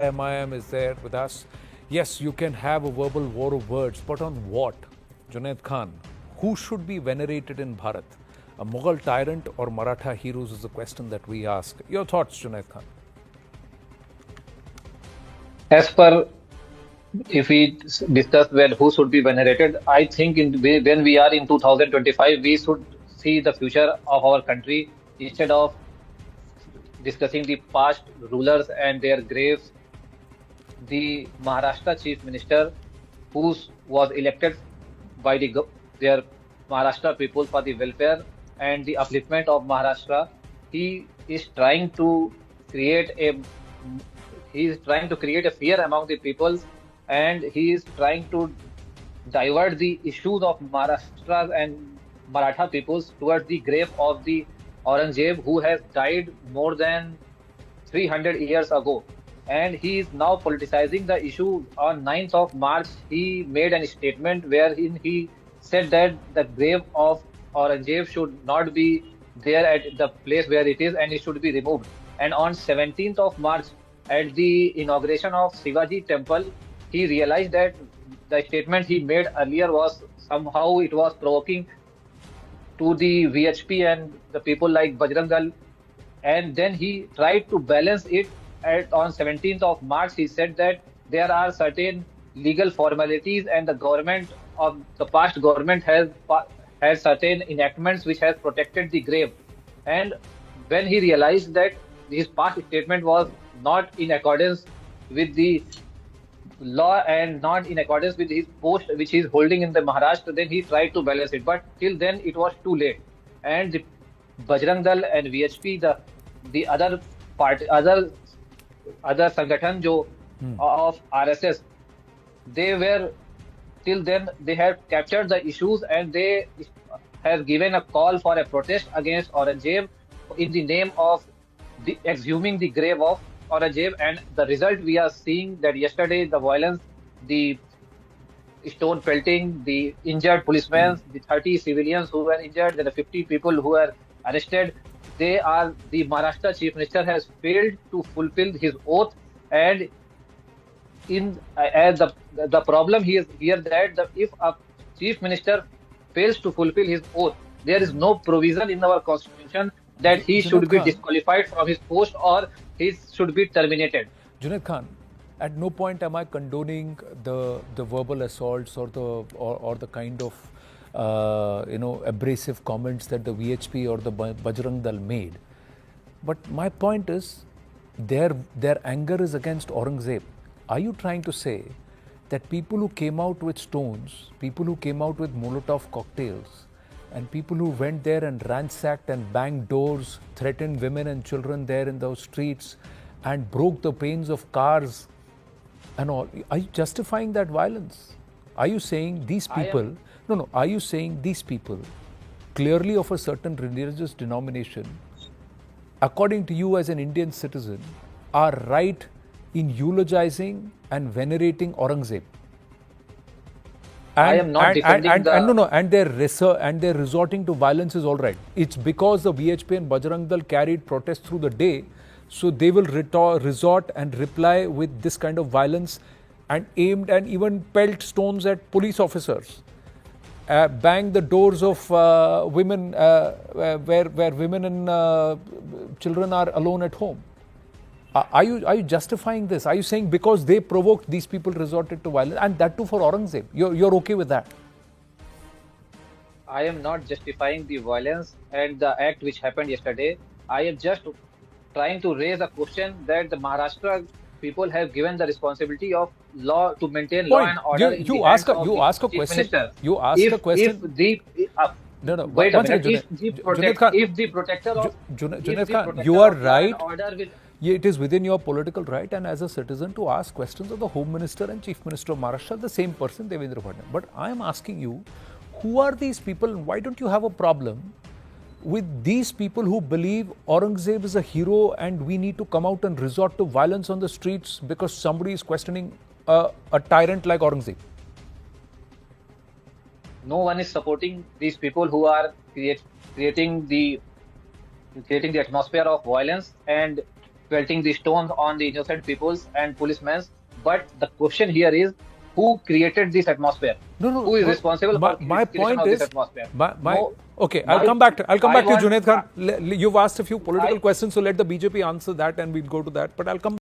MIM is there with us. Yes, you can have a verbal war of words, but on what? Junaid Khan, who should be venerated in Bharat? A Mughal tyrant or Maratha heroes is the question that we ask. Your thoughts, Junaid Khan? As per if we discuss well who should be venerated, I think when we are in 2025, we should see the future of our country instead of discussing the past rulers and their graves. The Maharashtra Chief Minister, who was elected by their Maharashtra people for the welfare and the upliftment of Maharashtra, he is trying to create a he is trying to create a fear among the peoples, and he is trying to divert the issues of Maharashtra and Maratha peoples towards the grave of the Aurangzeb, who has died more than 300 years ago. And he is now politicizing the issue. On 9th of March, he made a statement wherein he said that the grave of Aurangzeb should not be there at the place where it is and it should be removed. And on 17th of March, at the inauguration of Shivaji temple, he realized that the statement he made earlier was somehow it was provoking to the VHP and the people like Bajrang Dal, and then he tried to balance it. On 17th of March, he said that there are certain legal formalities and the government of the past government has certain enactments which has protected the grave. And when he realized that his past statement was not in accordance with the law and not in accordance with his post which he is holding in the Maharashtra, then he tried to balance it. But till then it was too late. And the Bajrang Dal and VHP, the other part, other sangathan of RSS, they were till then they had captured the issues and they have given a call for a protest against Aurangzeb in the name of exhuming the grave of Aurangzeb. And the result we are seeing that yesterday the violence, the stone pelting, the injured policemen, the 30 civilians who were injured, then the 50 people who were arrested. The Maharashtra Chief Minister has failed to fulfill his oath, and the problem here is here that if a Chief Minister fails to fulfill his oath, there is no provision in our constitution that he Junaid should be Khan, disqualified from his post or he should be terminated. Junaid Khan, at no point am I condoning the verbal assaults or the kind of abrasive comments that the VHP or the Bajrang Dal made. But my point is, their anger is against Aurangzeb. Are you trying to say that people who came out with stones, people who came out with Molotov cocktails, and people who went there and ransacked and banged doors, threatened women and children there in those streets, and broke the panes of cars and all, are you justifying that violence? Are you saying these I people, am no, are you saying these people, clearly of a certain religious denomination, according to you as an Indian citizen, are right in eulogizing and venerating Aurangzeb? I And am not and and defending and, and no the no and they're resorting to violence is all right. It's because the VHP and Bajrang Dal carried protests through the day, so they will resort and reply with this kind of violence, and aimed and even pelt stones at police officers, bang the doors of women where women and children are alone at home. Are you justifying this? Are you saying because they provoked, these people resorted to violence, and that too for Aurangzeb? You're okay with that? I am not justifying the violence and the act which happened yesterday. I am just trying to raise a question that the Maharashtra people have given the responsibility of law to maintain law Point. and order You in the you hands ask a of you the ask a chief question. minister. You ask a If question. the No, no. wait a One minute, second, Junaid Khan. if the protector of Junaid Khan, you law are and right. order will Yeah, it is within your political right and as a citizen to ask questions of the Home Minister and Chief Minister of Maharashtra, the same person, Devendra Fadnavis. But I am asking you, who are these people and why don't you have a problem with these people who believe Aurangzeb is a hero and we need to come out and resort to violence on the streets because somebody is questioning a tyrant like Aurangzeb? no one is supporting these people who are creating the atmosphere of violence. And pelting the stones on the innocent peoples and policemen. But the question here is, who created this atmosphere? No, Who is no. responsible for My creation point of this is, atmosphere? my No, okay. I'll my, come back. I'll come I back to you, want, Junaid Khan. You've asked a few political I, questions, so let the BJP answer that, and we'll go to that. But I'll come.